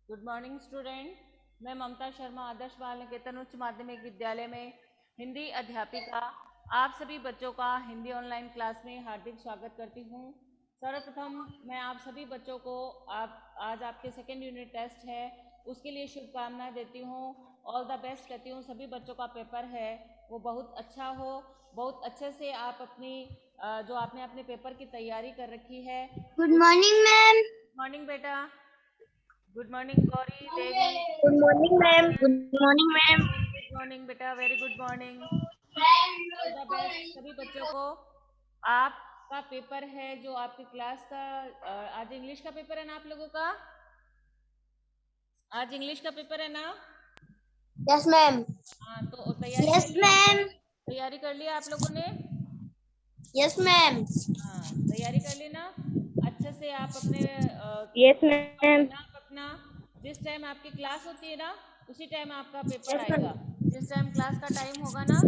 Good morning student. मैं ममता शर्मा आदर्श बाल निकेतन उच्च माध्यमिक विद्यालय में हिंदी अध्यापिका आप सभी बच्चों का हिंदी ऑनलाइन क्लास में हार्दिक स्वागत करती हूँ। सर्वप्रथम मैं आप सभी बच्चों को आज आपके सेकेंड यूनिट टेस्ट है उसके लिए शुभकामनाएं देती हूँ। ऑल द बेस्ट कहती हूँ। सभी बच्चों का पेपर है वो बहुत अच्छा हो, बहुत अच्छे से आप अपनी जो आपने अपने पेपर की तैयारी कर रखी है। Good morning ma'am. मॉर्निंग बेटा। Good morning Gauri Devi. Good morning ma'am. Good morning ma'am. Good morning बेटा, very good morning. All the best सभी बच्चों को। आपका पेपर है जो आपकी क्लास का आज इंग्लिश का पेपर है ना आप लोगों का? आज इंग्लिश का पेपर है ना? Yes ma'am. हाँ, तो तैयारी कर यस लिया आपने? मैम। तैयारी कर लिया आप लोगों ने? Yes ma'am. हाँ, तैयारी कर ली ना? अच्छे से आप अपने यस और मैम। फिर आप अपना जिस टाइम आपकी क्लास होती है ना उसी टाइम आपका पेपर यस मैम। आएगा। जिस टाइम क्लास का टाइम होगा ना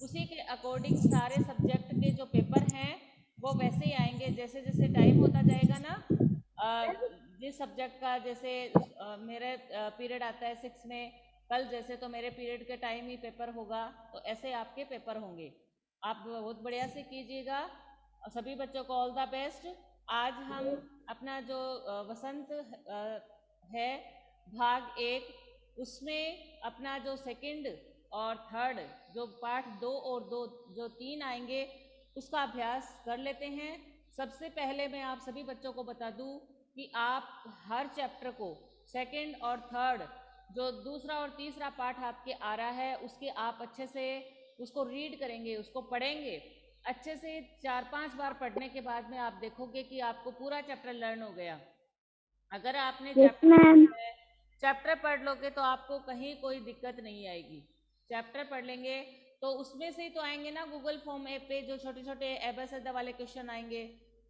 उसी के अकॉर्डिंग सारे सब्जेक्ट के जो पेपर हैं वो वैसे ही आएंगे। जैसे जैसे टाइम होता जाएगा ना जिस सब्जेक्ट का जैसे मेरे पीरियड आता है 6 में, कल जैसे तो मेरे पीरियड के टाइम ही पेपर होगा, तो ऐसे आपके पेपर होंगे। आप बहुत बढ़िया से कीजिएगा। सभी बच्चों को ऑल द बेस्ट। आज हम अपना जो वसंत है भाग 1 उसमें अपना जो सेकंड और थर्ड जो पाठ 2 और 2 जो 3 आएंगे उसका अभ्यास कर लेते हैं। सबसे पहले मैं आप सभी बच्चों को बता दूं कि आप हर चैप्टर को सेकंड और थर्ड जो दूसरा और तीसरा पाठ आपके आ रहा है उसके आप अच्छे से उसको रीड करेंगे, उसको पढ़ेंगे अच्छे से। 4-5 बार पढ़ने के बाद में आप देखोगे कि आपको पूरा चैप्टर लर्न हो गया। अगर आपने यस चैप्टर मैम। पढ़ा है, चैप्टर पढ़ लोगे तो आपको कहीं कोई दिक्कत नहीं आएगी। चैप्टर पढ़ लेंगे तो उसमें से ही तो आएंगे ना, गूगल फॉर्म ऐप पे जो छोटे छोटे एबेसेदा वाले क्वेश्चन आएंगे,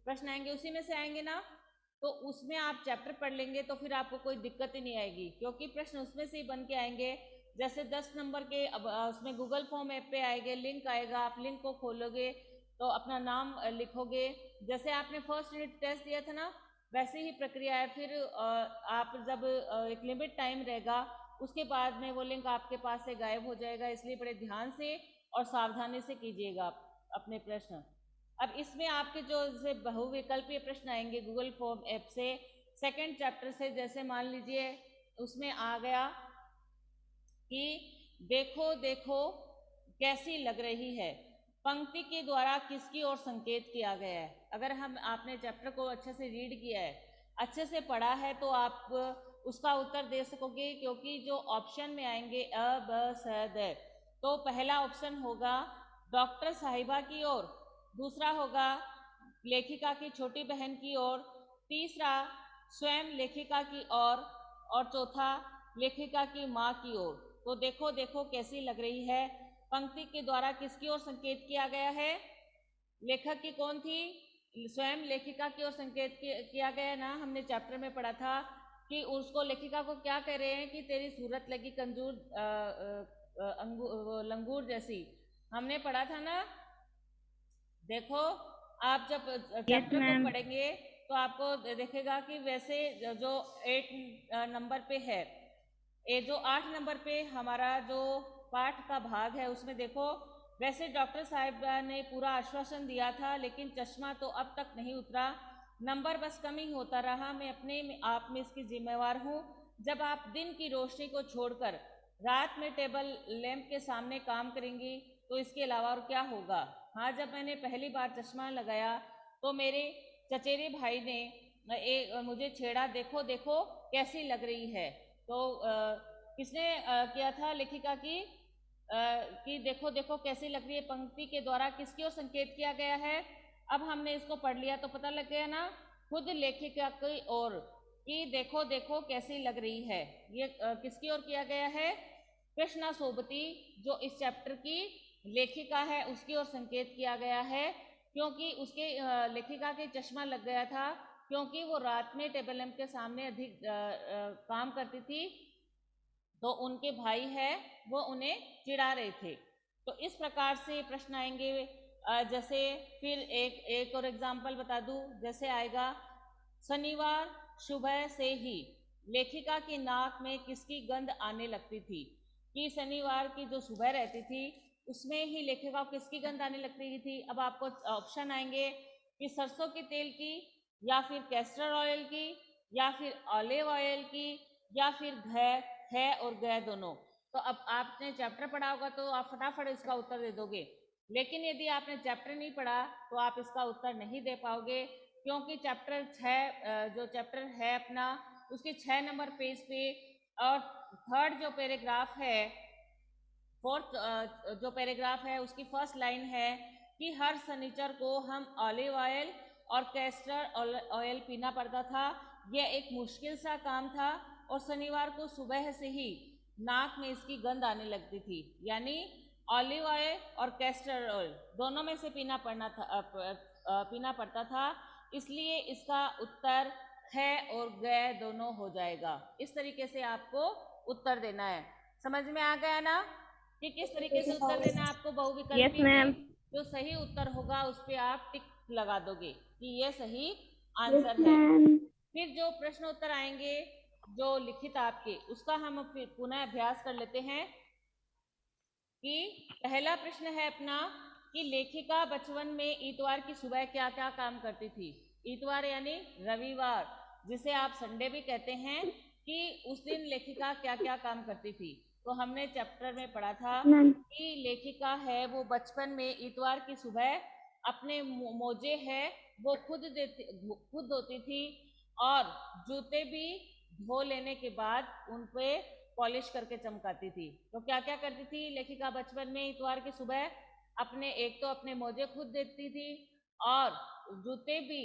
प्रश्न आएंगे, उसी में से आएंगे ना। तो उसमें आप चैप्टर पढ़ लेंगे तो फिर आपको कोई दिक्कत ही नहीं आएगी क्योंकि प्रश्न उसमें से ही बन के आएंगे। जैसे 10 नंबर के अब उसमें गूगल फॉर्म ऐप पे आएंगे, लिंक आएगा, आप लिंक को खोलोगे तो अपना नाम लिखोगे। जैसे आपने फर्स्ट यूनिट टेस्ट दिया था ना वैसे ही प्रक्रिया है। फिर आप जब एक लिमिट टाइम रहेगा उसके बाद में वो लिंक आपके पास से गायब हो जाएगा, इसलिए बड़े ध्यान से और सावधानी से कीजिएगा अपने प्रश्न। अब इसमें आपके जो जैसे बहुविकल्पीय प्रश्न आएंगे गूगल फॉर्म ऐप से सेकंड चैप्टर से, जैसे मान लीजिए उसमें आ गया कि देखो देखो कैसी लग रही है, पंक्ति के द्वारा किसकी ओर संकेत किया गया है। अगर हम आपने चैप्टर को अच्छे से रीड किया है, अच्छे से पढ़ा है तो आप उसका उत्तर दे सकोगे क्योंकि जो ऑप्शन में आएंगे अ ब स द, तो पहला ऑप्शन होगा डॉक्टर साहिबा की ओर, दूसरा होगा लेखिका की छोटी बहन की ओर, तीसरा स्वयं लेखिका की ओर और चौथा लेखिका की माँ की ओर। तो देखो देखो कैसी लग रही है, पंक्ति के द्वारा किसकी ओर संकेत किया गया है? लेखक की कौन थी? स्वयं लेखिका की ओर संकेत किया गया ना। हमने चैप्टर में पढ़ा था कि उसको लेखिका को क्या कह रहे हैं कि तेरी सूरत लगी कंजूर लंगूर जैसी, हमने पढ़ा था ना। देखो आप जब यस चैप्टर को मैम। पढ़ेंगे तो आपको देखेगा कि वैसे जो 8 नंबर पे है, ये जो 8 नंबर पे हमारा जो पाठ का भाग है उसमें देखो वैसे डॉक्टर साहब ने पूरा आश्वासन दिया था लेकिन चश्मा तो अब तक नहीं उतरा, नंबर बस कम ही होता रहा। मैं अपने में आप में इसकी जिम्मेवार हूँ। जब आप दिन की रोशनी को छोड़कर रात में टेबल लैंप के सामने काम करेंगी तो इसके अलावा और क्या होगा। हाँ, जब मैंने पहली बार चश्मा लगाया तो मेरे चचेरे भाई ने मुझे छेड़ा, देखो देखो कैसी लग रही है। तो किसने किया था लेखिका की कि देखो देखो कैसी लग रही है, पंक्ति के द्वारा किसकी ओर संकेत किया गया है। अब हमने इसको पढ़ लिया तो पता लग गया ना, खुद लेखिका की ओर कि देखो देखो कैसी लग रही है। ये किसकी ओर किया गया है? कृष्णा सोबती जो इस चैप्टर की लेखिका है उसकी ओर संकेत किया गया है क्योंकि उसके लेखिका के चश्मा लग गया था क्योंकि वो रात में टेबल लैंप के सामने अधिक काम करती थी, तो उनके भाई है वो उन्हें चिढ़ा रहे थे। तो इस प्रकार से प्रश्न आएंगे। जैसे फिर एक एक और एग्जाम्पल बता दूं, जैसे आएगा शनिवार सुबह से ही, लेखिका की नाक में किसकी गंध आने लगती थी? कि शनिवार की जो सुबह रहती थी उसमें ही लेखिका को किसकी गंध आने लगती थी? अब आपको ऑप्शन आएंगे कि सरसों के तेल की, या फिर कैस्टर ऑयल की, या फिर ऑलिव ऑयल की, या फिर घै, है और गै दोनों। तो अब आपने चैप्टर पढ़ा होगा तो आप फटाफट इसका उत्तर दे दोगे, लेकिन यदि आपने चैप्टर नहीं पढ़ा तो आप इसका उत्तर नहीं दे पाओगे, क्योंकि चैप्टर 6 जो चैप्टर है अपना उसके 6 नंबर पेज पे और थर्ड जो पैराग्राफ है, फोर्थ जो पैराग्राफ है उसकी फर्स्ट लाइन है कि हर शनिचर को हम ऑलिव ऑयल और कैस्टर ऑयल पीना पड़ता था। यह एक मुश्किल सा काम था और शनिवार को सुबह से ही नाक में इसकी गंध आने लगती थी। यानी ऑलिव ऑयल और कैस्टर ऑयल दोनों में से पीना पड़ता था, इसलिए इसका उत्तर है और गै दोनों हो जाएगा। इस तरीके से आपको उत्तर देना है। समझ में आ गया ना कि किस तरीके से उत्तर देना है आपको Yes, बहुविकल्पी ma'am. में? जो सही उत्तर होगा उस पे आप टिक लगा दोगे कि ये सही Yes, आंसर है। ma'am. फिर जो प्रश्न उत्तर आएंगे जो लिखित आपके, उसका हम फिर पुनः अभ्यास कर लेते हैं। कि पहला प्रश्न है अपना कि लेखिका बचपन में इतवार की सुबह क्या क्या काम करती थी? इतवार यानी रविवार, जिसे आप संडे भी कहते हैं, कि उस दिन लेखिका क्या क्या काम करती थी? तो हमने चैप्टर में पढ़ा था Ma'am. कि लेखिका है वो बचपन में इतवार की सुबह अपने मोजे है वो खुद धोती थी, और जूते भी धो लेने के बाद उन पे पॉलिश करके चमकाती थी। तो क्या क्या करती थी लेखिका बचपन में इतवार की सुबह? अपने एक तो अपने मोजे खुद देती थी और जूते भी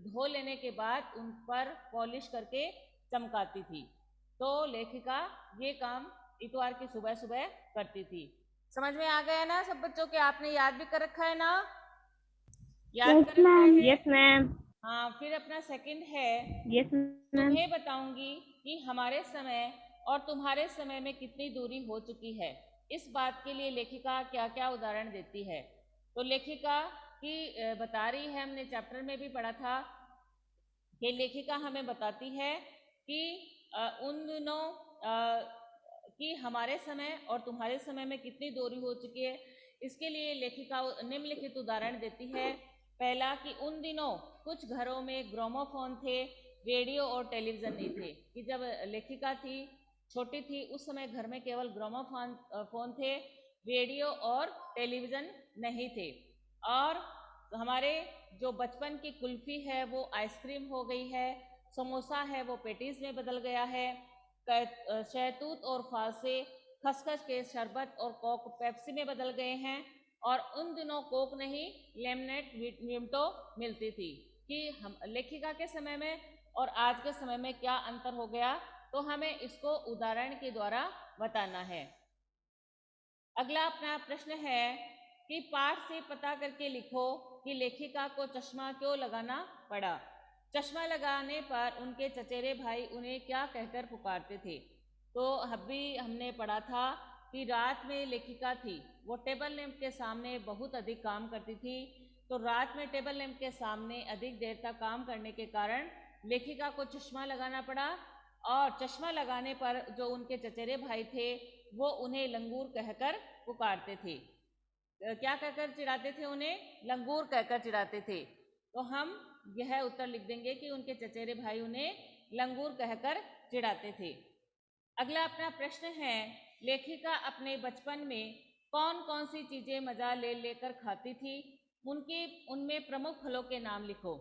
धो लेने के बाद उन पर पॉलिश करके चमकाती थी। तो लेखिका ये काम इतवार की सुबह सुबह करती थी। समझ में आ गया ना सब बच्चों के? आपने याद भी कर रखा है ना? याद Yes, कर रखा ma'am. है? Yes, ma'am. हाँ, फिर अपना सेकंड है, Yes, ma'am. तुम्हें बताऊंगी कि हमारे समय और तुम्हारे समय में कितनी दूरी हो चुकी है। इस बात के लिए लेखिका क्या क्या उदाहरण देती है? तो लेखिका की बता रही है, हमने चैप्टर में भी पढ़ा था कि लेखिका हमें बताती है कि उन दिनों कि हमारे समय और तुम्हारे समय में कितनी दूरी हो चुकी है। इसके लिए लेखिका निम्नलिखित उदाहरण देती है। पहला कि उन दिनों कुछ घरों में ग्रामोफोन थे, रेडियो और टेलीविजन नहीं थे। कि जब लेखिका थी, छोटी थी, उस समय घर में केवल ग्रामोफोन फोन थे, रेडियो और टेलीविजन नहीं थे। और हमारे जो बचपन की कुल्फी है वो आइसक्रीम हो गई है, समोसा है वो पेटीज में बदल गया है, शहतूत और फासे खसखस के शरबत और कोक पेप्सी में बदल गए हैं, और उन दिनों कोक नहीं लेमनेट विमटो मिलती थी। कि हम लेखिका के समय में और आज के समय में क्या अंतर हो गया, तो हमें इसको उदाहरण के द्वारा बताना है। अगला अपना प्रश्न है कि पाठ से पता करके लिखो कि लेखिका को चश्मा क्यों लगाना पड़ा। चश्मा लगाने पर उनके चचेरे भाई उन्हें क्या कहकर पुकारते थे? तो अभी हमने पढ़ा था कि रात में लेखिका थी वो टेबल लैंप के सामने बहुत अधिक काम करती थी। तो रात में टेबल लैंप के सामने अधिक देर तक काम करने के कारण लेखिका को चश्मा लगाना पड़ा, और चश्मा लगाने पर जो उनके चचेरे भाई थे वो उन्हें लंगूर कहकर पुकारते थे। क्या कहकर चिढ़ाते थे? उन्हें लंगूर कहकर चिढ़ाते थे। तो हम यह उत्तर लिख देंगे कि उनके चचेरे भाई उन्हें लंगूर कहकर चिढ़ाते थे। अगला अपना प्रश्न है, लेखिका अपने बचपन में कौन कौन सी चीजें मजा ले लेकर खाती थी? उनमें प्रमुख फलों के नाम लिखो।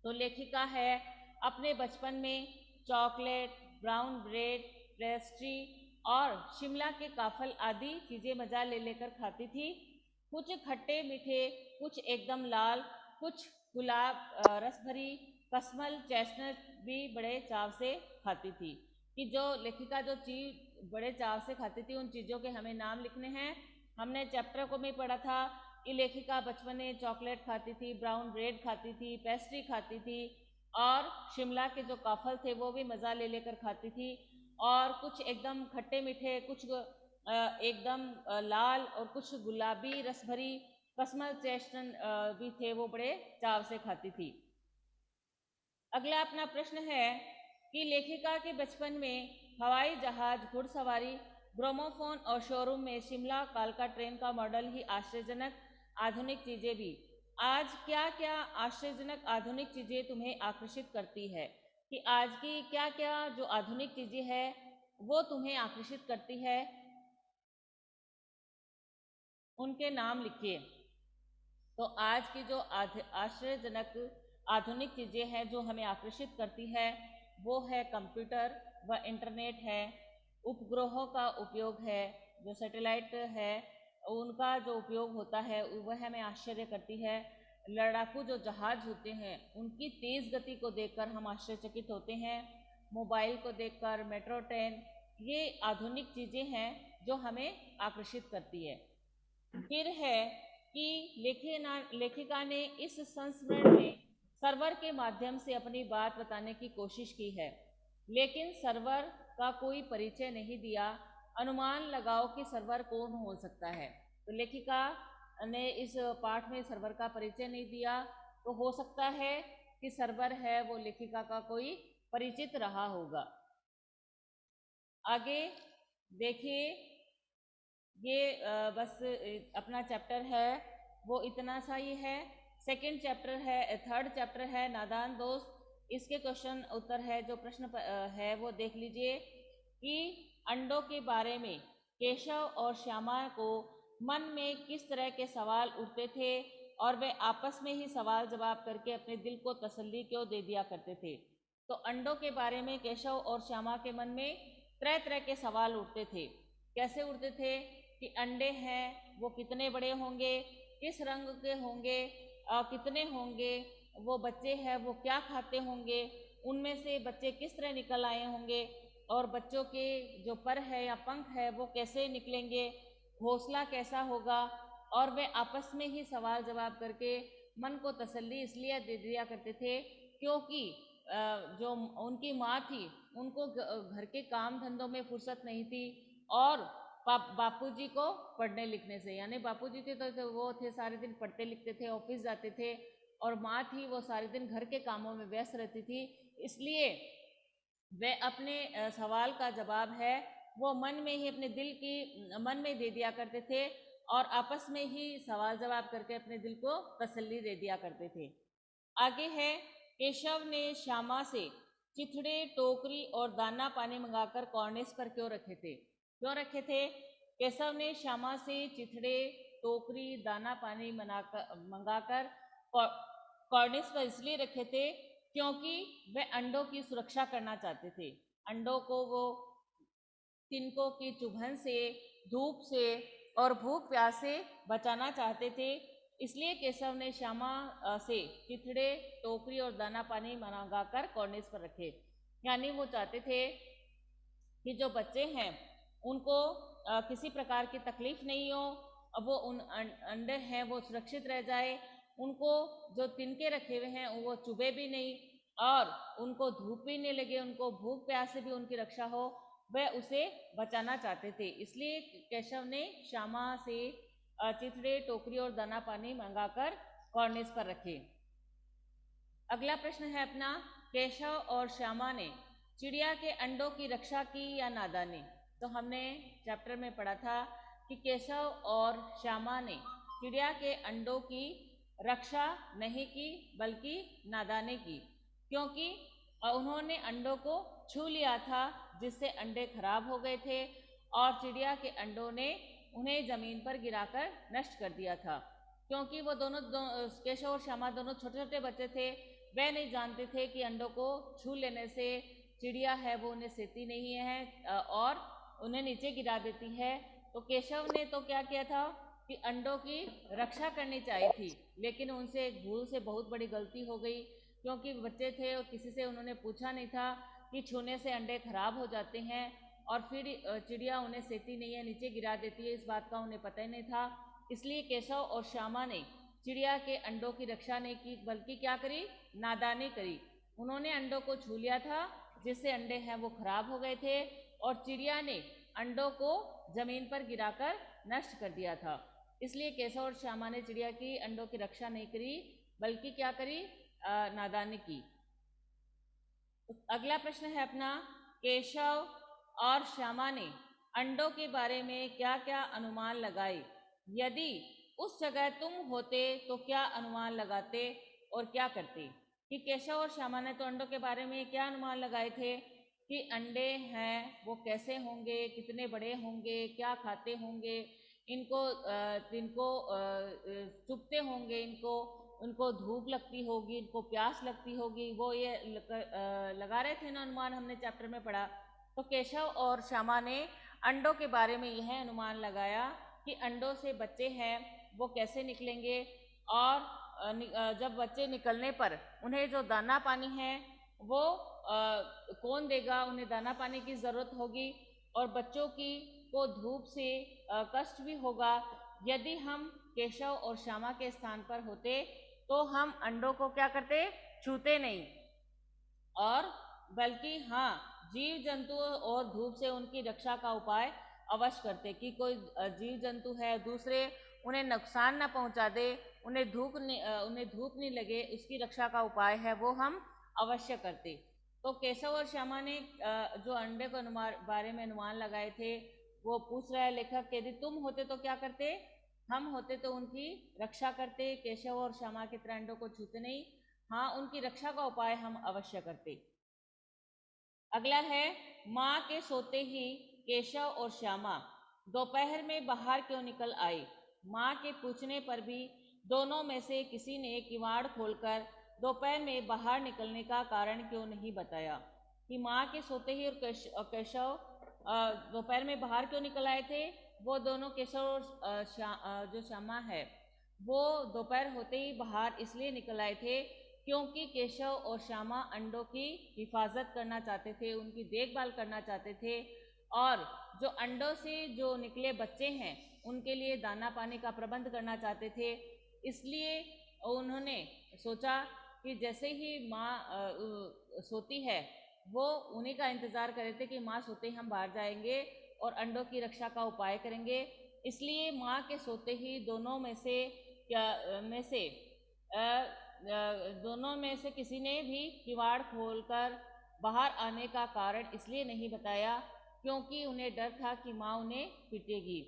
तो लेखिका है अपने बचपन में चॉकलेट, ब्राउन ब्रेड, पेस्ट्री और शिमला के काफल आदि चीजें मजा ले लेकर खाती थी। कुछ खट्टे मीठे, कुछ एकदम लाल, कुछ गुलाब रस भरी, कसमल चेस्टनट भी बड़े चाव से खाती थी। कि जो लेखिका जो चीज बड़े चाव से खाती थी उन चीज़ों के हमें नाम लिखने हैं। हमने चैप्टर को भी पढ़ा था कि लेखिका बचपन में चॉकलेट खाती थी, ब्राउन ब्रेड खाती थी, पेस्ट्री खाती थी, और शिमला के जो काफल थे वो भी मज़ा ले लेकर खाती थी, और कुछ एकदम खट्टे मीठे, कुछ एकदम लाल, और कुछ गुलाबी रस भरी कसमल चेस्टन भी थे वो बड़े चाव से खाती थी। अगला अपना प्रश्न है कि लेखिका के बचपन में हवाई जहाज, घुड़सवारी, ग्रामोफोन और शोरूम में शिमला कालका ट्रेन का मॉडल ही आश्चर्यजनक आधुनिक चीजें भी। आज क्या क्या आश्चर्यजनक आधुनिक चीजें तुम्हें आकर्षित करती है, कि आज की क्या क्या जो आधुनिक चीजें हैं वो तुम्हें आकर्षित करती है, उनके नाम लिखिए। तो आज की जो आश्चर्यजनक आधुनिक चीजें हैं जो हमें आकर्षित करती है वो है कंप्यूटर व इंटरनेट है, उपग्रहों का उपयोग है, जो सैटेलाइट है उनका जो उपयोग होता है वह हमें आश्चर्य करती है। लड़ाकू जो जहाज होते हैं उनकी तेज़ गति को देखकर हम आश्चर्यचकित होते हैं। मोबाइल को देखकर, मेट्रो ट्रेन, ये आधुनिक चीज़ें हैं जो हमें आकर्षित करती है। फिर है कि लेखिका ने इस संस्मरण में सर्वर के माध्यम से अपनी बात बताने की कोशिश की है, लेकिन सर्वर का कोई परिचय नहीं दिया। अनुमान लगाओ कि सर्वर कौन हो सकता है। तो लेखिका ने इस पाठ में सर्वर का परिचय नहीं दिया, तो हो सकता है कि सर्वर है वो लेखिका का कोई परिचित रहा होगा। आगे देखिए, ये बस अपना चैप्टर है वो इतना सा ही है। सेकंड चैप्टर है, थर्ड चैप्टर है नादान दोस्त। इसके क्वेश्चन उत्तर है, जो प्रश्न है वो देख लीजिए कि अंडों के बारे में केशव और श्यामा को मन में किस तरह के सवाल उठते थे और वे आपस में ही सवाल जवाब करके अपने दिल को तसल्ली क्यों दे दिया करते थे। तो अंडों के बारे में केशव और श्यामा के मन में तरह तरह के सवाल उठते थे। कैसे उठते थे कि अंडे हैं वो कितने बड़े होंगे, किस रंग के होंगे, कितने होंगे, वो बच्चे हैं वो क्या खाते होंगे, उनमें से बच्चे किस तरह निकल आए होंगे, और बच्चों के जो पर है या पंख है वो कैसे निकलेंगे, घोंसला कैसा होगा। और वे आपस में ही सवाल जवाब करके मन को तसल्ली इसलिए दे दिया करते थे क्योंकि जो उनकी माँ थी उनको घर के काम धंधों में फुर्सत नहीं थी, और बापूजी को पढ़ने लिखने से, यानी बापूजी थे तो वो थे सारे दिन पढ़ते लिखते थे, ऑफिस जाते थे, और माँ थी वो सारे दिन घर के कामों में व्यस्त रहती थी। इसलिए वे अपने सवाल का जवाब है वो मन में ही अपने दिल की मन में दे दिया करते थे, और आपस में ही सवाल जवाब करके अपने दिल को तसल्ली दे दिया करते थे। आगे है, केशव ने श्यामा से चिथड़े, टोकरी और दाना पानी मंगाकर कॉर्निस पर क्यों रखे थे। क्यों रखे थे? केशव ने श्यामा से चिथड़े, टोकरी, दाना पानी मंगाकर कॉर्निस पर इसलिए रखे थे क्योंकि वे अंडों की सुरक्षा करना चाहते थे। अंडों को वो तिनकों की चुभन से, धूप से और भूख प्यास से बचाना चाहते थे। इसलिए केशव ने श्यामा से चिथड़े, टोकरी और दाना पानी मंगाकर कॉर्निस पर रखे। यानी वो चाहते थे कि जो बच्चे हैं उनको किसी प्रकार की तकलीफ नहीं हो, अब वो उन अंडे हैं वो सुरक्षित रह जाए, उनको जो तिनके रखे हुए हैं वो चुभे भी नहीं, और उनको धूप भी नहीं लगे, उनको भूख प्यास से भी उनकी रक्षा हो, वह उसे बचाना चाहते थे। इसलिए केशव ने श्यामा से चिथड़े, टोकरी और दाना पानी मंगाकर कॉर्निस पर रखे। अगला प्रश्न है अपना, केशव और श्यामा ने चिड़िया के अंडों की रक्षा की या नादानी। तो हमने चैप्टर में पढ़ा था कि केशव और श्यामा ने चिड़िया के अंडों की रक्षा नहीं की बल्कि नादानी की, क्योंकि उन्होंने अंडों को छू लिया था जिससे अंडे खराब हो गए थे, और चिड़िया के अंडों ने उन्हें जमीन पर गिराकर नष्ट कर दिया था। क्योंकि वो दोनों केशव और श्यामा दोनों छोटे छोटे बच्चे थे, वे नहीं जानते थे कि अंडों को छू लेने से चिड़िया है वो उन्हें सेती नहीं है और उन्हें नीचे गिरा देती है। तो केशव ने तो क्या किया था कि अंडों की रक्षा करनी चाहिए थी, लेकिन उनसे एक भूल से बहुत बड़ी गलती हो गई, क्योंकि बच्चे थे और किसी से उन्होंने पूछा नहीं था कि छूने से अंडे खराब हो जाते हैं और फिर चिड़िया उन्हें सेती नहीं है, नीचे गिरा देती है, इस बात का उन्हें पता ही नहीं था। इसलिए केशव और श्यामा ने चिड़िया के अंडों की रक्षा नहीं की बल्कि क्या करी, नादानी करी। उन्होंने अंडों को छू लिया था जिससे अंडे हैं वो खराब हो गए थे, और चिड़िया ने अंडों को जमीन पर गिराकर नष्ट कर दिया था। इसलिए केशव और श्यामा ने चिड़िया की अंडों की रक्षा नहीं करी बल्कि क्या करी, नादानी की। अगला प्रश्न है अपना, केशव और श्यामा ने अंडों के बारे में क्या क्या अनुमान लगाए? यदि उस जगह तुम होते तो क्या अनुमान लगाते और क्या करते? कि केशव और श्यामा ने तो अंडों के बारे में क्या अनुमान लगाए थे कि अंडे हैं वो कैसे होंगे, कितने बड़े होंगे, क्या खाते होंगे, इनको चुभते होंगे, उनको धूप लगती होगी, इनको प्यास लगती होगी, वो ये लगा रहे थे ना अनुमान, हमने चैप्टर में पढ़ा। तो केशव और श्यामा ने अंडों के बारे में यह अनुमान लगाया कि अंडों से बच्चे हैं वो कैसे निकलेंगे, और जब बच्चे निकलने पर उन्हें जो दाना पानी है वो कौन देगा, उन्हें दाना पानी की ज़रूरत होगी, और बच्चों को धूप से कष्ट भी होगा। यदि हम केशव और श्यामा के स्थान पर होते तो हम अंडों को क्या करते, छूते नहीं, और बल्कि हाँ, जीव जंतु और धूप से उनकी रक्षा का उपाय अवश्य करते कि कोई जीव जंतु है दूसरे उन्हें नुकसान ना पहुंचा दे, उन्हें धूप नहीं लगे, उसकी रक्षा का उपाय है वो हम अवश्य करते। तो केशव और श्यामा ने जो अंडे को बारे में अनुमान लगाए थे वो पूछ रहा है लेखक, यदि तुम होते तो क्या करते? हम होते तो उनकी रक्षा करते, केशव और श्यामा की तरह अंडों को छूते नहीं, हाँ उनकी रक्षा का उपाय हम अवश्य करते। अगला है, माँ के सोते ही केशव और श्यामा दोपहर में बाहर क्यों निकल आए? माँ के पूछने पर भी दोनों में से किसी ने किवाड़ खोलकर दोपहर में बाहर निकलने का कारण क्यों नहीं बताया? कि माँ के सोते ही और केशव दोपहर में बाहर क्यों निकल आए थे? वो दोनों, केशव और जो श्यामा है वो दोपहर होते ही बाहर इसलिए निकल आए थे क्योंकि केशव और श्यामा अंडों की हिफाजत करना चाहते थे, उनकी देखभाल करना चाहते थे, और जो अंडों से जो निकले बच्चे हैं उनके लिए दाना पानी का प्रबंध करना चाहते थे। इसलिए उन्होंने सोचा कि जैसे ही माँ सोती है वो उन्हीं का इंतज़ार कर रहे थे कि माँ सोते ही हम बाहर जाएंगे और अंडों की रक्षा का उपाय करेंगे। इसलिए माँ के सोते ही दोनों में से किसी ने भी किवाड़ खोलकर बाहर आने का कारण इसलिए नहीं बताया क्योंकि उन्हें डर था कि माँ उन्हें पीटेगी।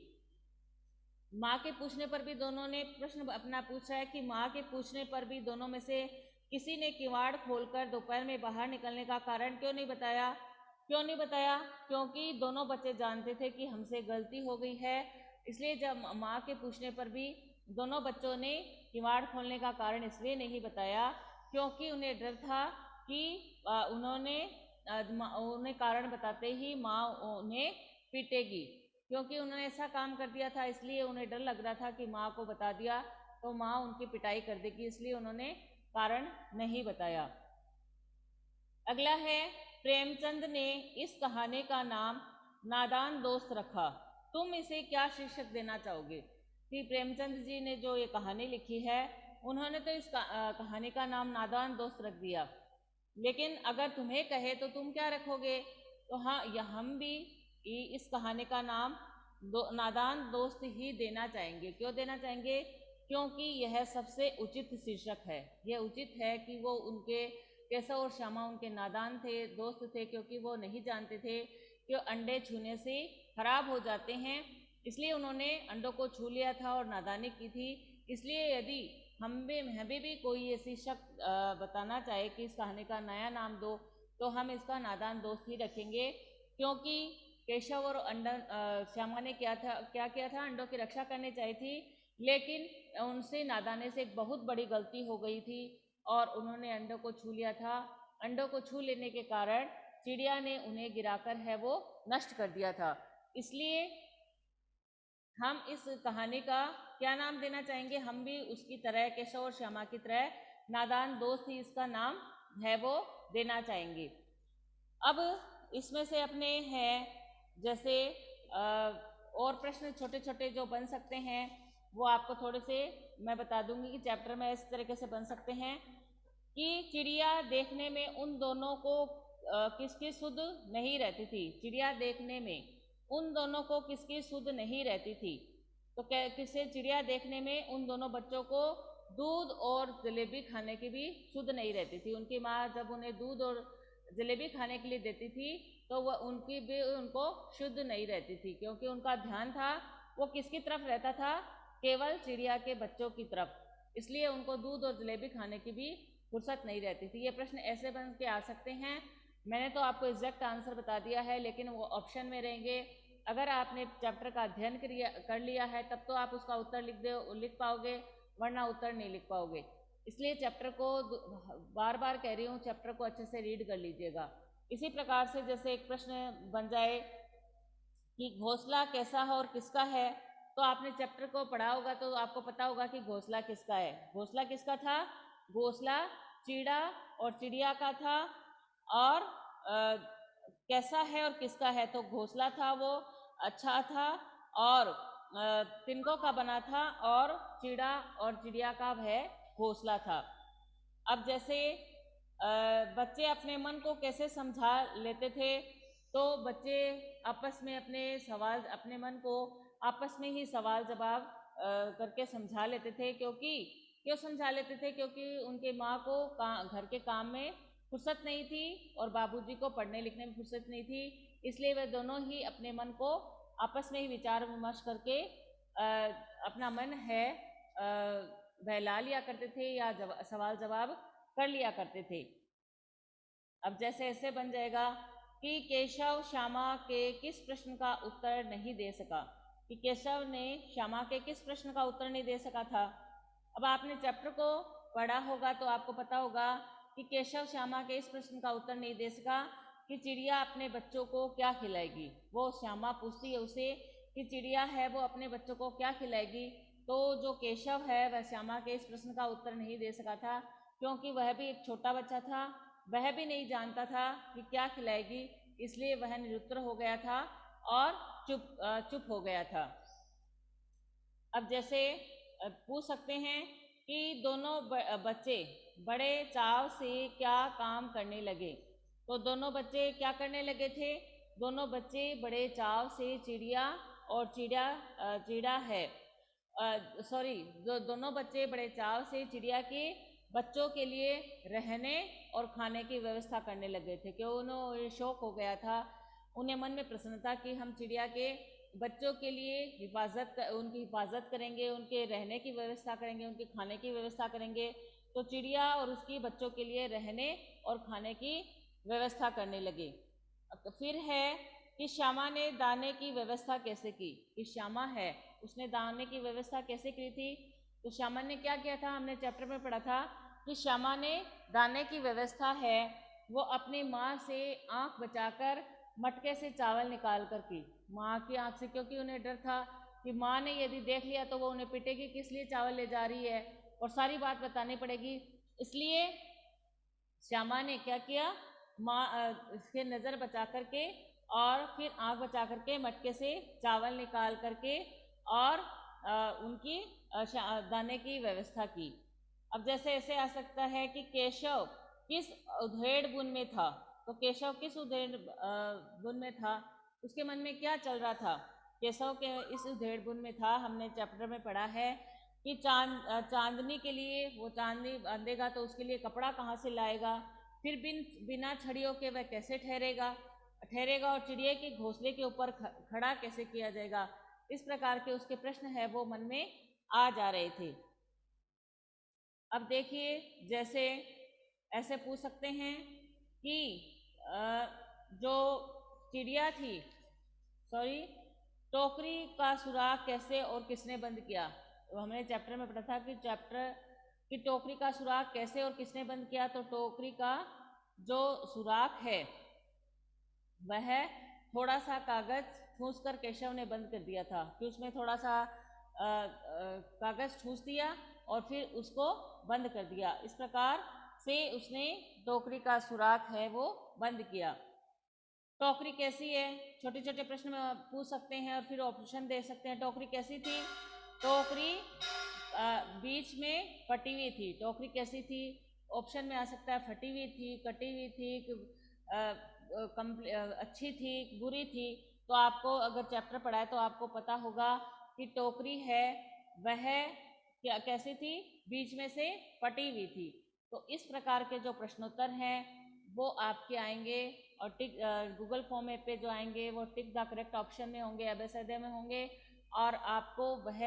माँ के पूछने पर भी दोनों ने प्रश्न अपना पूछा है कि माँ के पूछने पर भी दोनों में से किसी ने किवाड़ खोलकर दोपहर में बाहर निकलने का कारण क्यों नहीं बताया? क्योंकि दोनों बच्चे जानते थे कि हमसे गलती हो गई है। इसलिए जब माँ के पूछने पर भी दोनों बच्चों ने किवाड़ खोलने का कारण इसलिए नहीं बताया क्योंकि उन्हें डर था कि उन्हें कारण बताते ही माँ उन्हें पीटेगी, क्योंकि उन्होंने ऐसा काम कर दिया था, इसलिए उन्हें डर लग रहा था कि माँ को बता दिया तो माँ उनकी पिटाई कर देगी, इसलिए उन्होंने कारण नहीं बताया। अगला है, प्रेमचंद ने इस कहानी का नाम नादान दोस्त रखा, तुम इसे क्या शीर्षक देना चाहोगे? कि प्रेमचंद जी ने जो ये कहानी लिखी है उन्होंने तो इस कहानी का नाम नादान दोस्त रख दिया, लेकिन अगर तुम्हें कहे तो तुम क्या रखोगे? तो हाँ, हम भी इस कहानी का नाम नादान दोस्त ही देना चाहेंगे। क्यों देना चाहेंगे? क्योंकि यह सबसे उचित शीर्षक है। यह उचित है कि वो उनके केशव और श्यामा उनके नादान थे, दोस्त थे, क्योंकि वो नहीं जानते थे कि अंडे छूने से खराब हो जाते हैं, इसलिए उन्होंने अंडों को छू लिया था और नादानी की थी। इसलिए यदि हमें भी कोई ये शीर्षक बताना चाहे कि इस कहानी का नया नाम दो तो हम इसका नादान दोस्त ही रखेंगे, क्योंकि केशव और श्यामा ने क्या किया था, अंडों की रक्षा करनी चाहिए थी, लेकिन उनसे नादाने से एक बहुत बड़ी गलती हो गई थी और उन्होंने अंडों को छू लिया था। अंडों को छू लेने के कारण चिड़िया ने उन्हें गिराकर है वो नष्ट कर दिया था। इसलिए हम इस कहानी का क्या नाम देना चाहेंगे? हम भी उसकी तरह, केशव और श्यामा की तरह नादान दोस्त ही इसका नाम है वो देना चाहेंगे। अब इसमें से अपने हैं जैसे और प्रश्न छोटे छोटे जो बन सकते हैं वो आपको थोड़े से मैं बता दूंगी कि चैप्टर में इस तरीके से बन सकते हैं कि चिड़िया देखने में उन दोनों को किसकी सुध नहीं रहती थी। चिड़िया देखने में उन दोनों को किसकी सुध नहीं रहती थी? तो किसे चिड़िया देखने में उन दोनों बच्चों को दूध और जलेबी खाने की भी सुध नहीं रहती थी। उनकी माँ जब उन्हें दूध और जलेबी खाने के लिए देती थी तो वह उनकी भी उनको शुद्ध नहीं रहती थी, क्योंकि उनका ध्यान था वो किसकी तरफ रहता था, केवल चिड़िया के बच्चों की तरफ, इसलिए उनको दूध और जलेबी खाने की भी फुर्सत नहीं रहती थी। ये प्रश्न ऐसे बन के आ सकते हैं। मैंने तो आपको एग्जैक्ट आंसर बता दिया है, लेकिन वो ऑप्शन में रहेंगे। अगर आपने चैप्टर का अध्ययन कर लिया है तब तो आप उसका उत्तर लिख पाओगे, वरना उत्तर नहीं लिख पाओगे। इसलिए चैप्टर को बार बार कह रही हूँ, चैप्टर को अच्छे से रीड कर लीजिएगा। इसी प्रकार से जैसे एक प्रश्न बन जाए कि घोंसला कैसा है और किसका है, तो आपने चैप्टर को पढ़ा होगा तो आपको पता होगा कि घोंसला किसका है। घोंसला किसका था? घोंसला चीड़ा और चिड़िया का था। और कैसा है और किसका है, तो घोंसला था वो अच्छा था और तिनकों का बना था, और चीड़ा और चिड़िया का वह घोंसला था। अब जैसे बच्चे अपने मन को कैसे समझा लेते थे, तो बच्चे आपस में अपने मन को आपस में ही सवाल जवाब करके समझा लेते थे। क्यों समझा लेते थे? क्योंकि उनके माँ को घर के काम में फुर्सत नहीं थी और बाबूजी को पढ़ने लिखने में फुर्सत नहीं थी, इसलिए वे दोनों ही अपने मन को आपस में ही विचार विमर्श करके अपना मन है बहला लिया करते थे या सवाल जवाब कर लिया करते थे। अब जैसे ऐसे बन जाएगा कि केशव श्यामा के किस प्रश्न का उत्तर नहीं दे सका, कि केशव ने श्यामा के किस प्रश्न का उत्तर नहीं दे सका था। अब आपने चैप्टर को पढ़ा होगा तो आपको पता होगा कि केशव श्यामा के इस प्रश्न का उत्तर नहीं दे सका कि चिड़िया अपने बच्चों को क्या खिलाएगी। वो श्यामा पूछती है उसे कि चिड़िया है वो अपने बच्चों को क्या खिलाएगी, तो जो केशव है वह श्यामा के इस प्रश्न का उत्तर नहीं दे सका था, क्योंकि वह भी एक छोटा बच्चा था, वह भी नहीं जानता था कि क्या खिलाएगी, इसलिए वह निरुत्तर हो गया था और चुप हो गया था। अब जैसे पूछ सकते हैं कि दोनों बच्चे बड़े चाव से क्या काम करने लगे, तो दोनों बच्चे क्या करने लगे थे? दोनों बच्चे बड़े चाव से दोनों बच्चे बड़े चाव से चिड़िया के बच्चों के लिए रहने और खाने की व्यवस्था करने लगे थे। क्यों? उन्हें शौक हो गया था, उन्हें मन में प्रसन्नता कि हम चिड़िया के बच्चों के लिए उनकी हिफाजत करेंगे, उनके रहने की व्यवस्था करेंगे, उनके खाने की व्यवस्था करेंगे। तो चिड़िया और उसकी बच्चों के लिए रहने और खाने की व्यवस्था करने लगे। तो फिर है कि श्यामा ने दाने की व्यवस्था कैसे की, कि श्यामा है उसने दाने की व्यवस्था कैसे की थी। तो श्यामा ने क्या किया था, हमने चैप्टर में पढ़ा था कि श्यामा ने दाने की व्यवस्था है वो अपनी माँ से आंख बचाकर मटके से चावल निकाल कर की, माँ की आंख से, क्योंकि उन्हें डर था कि माँ ने यदि देख लिया तो वो उन्हें पिटेगी, किस लिए चावल ले जा रही है और सारी बात बतानी पड़ेगी। इसलिए श्यामा ने क्या किया, माँ इसके नज़र बचा करके और फिर आंख बचा करके मटके से चावल निकाल करके और उनकी दाने की व्यवस्था की। अब जैसे ऐसे आ सकता है कि केशव किस उधेड़ बुन में था, तो केशव किस उधेड़ बुन में था, उसके मन में क्या चल रहा था? केशव के इस उधेड़ बुन में था, हमने चैप्टर में पढ़ा है कि चांदनी के लिए वो चांदनी बांधेगा तो उसके लिए कपड़ा कहाँ से लाएगा, फिर बिना छड़ियों के वह कैसे ठहरेगा और चिड़िया के घोंसले के ऊपर खड़ा कैसे किया जाएगा। इस प्रकार के उसके प्रश्न है वो मन में आ जा रहे थे। अब देखिए जैसे ऐसे पूछ सकते हैं कि जो चिड़िया थी टोकरी का सुराख कैसे और किसने बंद किया। तो हमने चैप्टर में पढ़ा था कि टोकरी का सुराख कैसे और किसने बंद किया। तो टोकरी का जो सुराख है वह थोड़ा सा कागज ठूस कर केशव ने बंद कर दिया था, कि उसमें थोड़ा सा कागज ठूस दिया और फिर उसको बंद कर दिया। इस प्रकार से उसने टोकरी का सुराख है वो बंद किया। टोकरी कैसी है, छोटे छोटे प्रश्न में पूछ सकते हैं और फिर ऑप्शन दे सकते हैं। टोकरी कैसी थी? टोकरी बीच में फटी हुई थी। टोकरी कैसी थी? ऑप्शन में आ सकता है फटी हुई थी, कटी हुई थी, अच्छी थी, बुरी थी। तो आपको अगर चैप्टर पढ़ा है तो आपको पता होगा कि टोकरी है वह कैसी थी, बीच में से फटी हुई थी। तो इस प्रकार के जो प्रश्नोत्तर हैं वो आपके आएंगे, और टिक गूगल फॉर्म ऐप पे जो आएंगे वो टिक द करेक्ट ऑप्शन में होंगे, एबेसेडे में होंगे, और आपको वह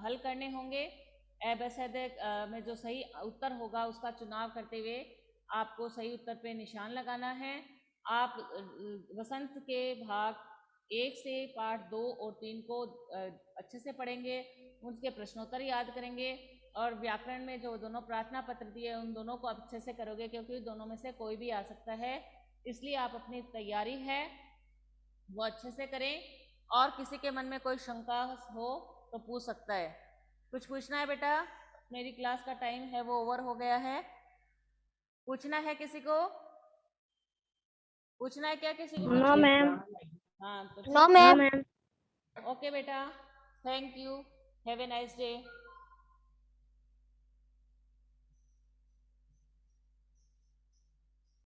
हल करने होंगे। एबेसेडे में जो सही उत्तर होगा उसका चुनाव करते हुए आपको सही उत्तर पे निशान लगाना है। आप वसंत के भाग 1 से पाठ 2 और 3 को अच्छे से पढ़ेंगे, उनके प्रश्नोत्तर याद करेंगे, और व्याकरण में जो दोनों प्रार्थना पत्र दिए उन दोनों को अच्छे से करोगे, क्योंकि दोनों में से कोई भी आ सकता है, इसलिए आप अपनी तैयारी है वो अच्छे से करें। और किसी के मन में कोई शंका हो तो पूछ सकता है। कुछ पूछना है बेटा? मेरी क्लास का टाइम है वो ओवर हो गया है। पूछना है किसी को? पूछना है क्या किसी को? No ma'am. हाँ तो नो ठीक है। मैम। ओके बेटा, thank you, have a nice day.